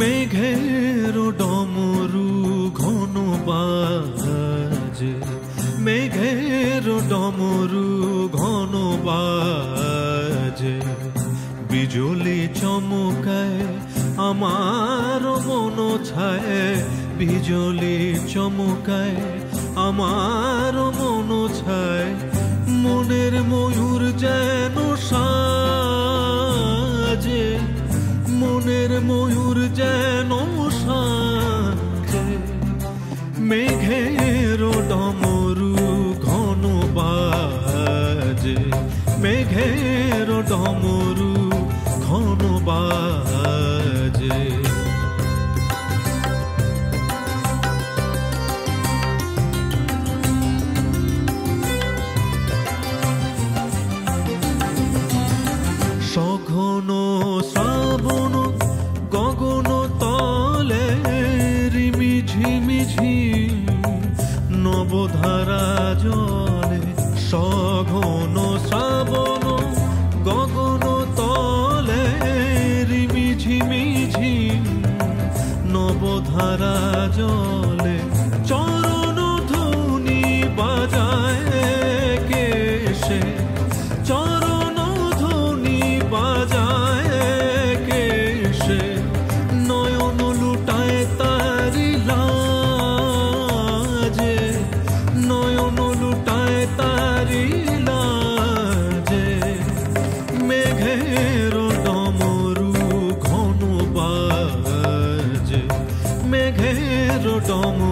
মেঘের ডমরু ঘন বাজে, মেঘের ডমরু ঘন বাজে, বিজলি চমকায় আমার মন ছায়, বিজলি চমকায় আমার মন ছায়, মনের ময়ূর যেন সাজে, মনের ময়ূর যেন সাজে, মেঘের ডমরু ঘন বাজে, মেঘের ডমরু ঘন বাজে। সঘন শ্রাবণ গগন তলে রিমি ঝিমিঝি নবধারা জলে, সঘন শ্রাবণ গগন তলে রিমি ঝিমিঝি নবধারা জলে, চরণ ধ্বনি বাজায় কেশে, চরণ ধ্বনি বাজায় কেশে, নয়ন লুটায় তারি লাজে, নয়ন লুটায় তারি লাজে, মেঘের ডমরু ঘন বাজে, মেঘের ডমরু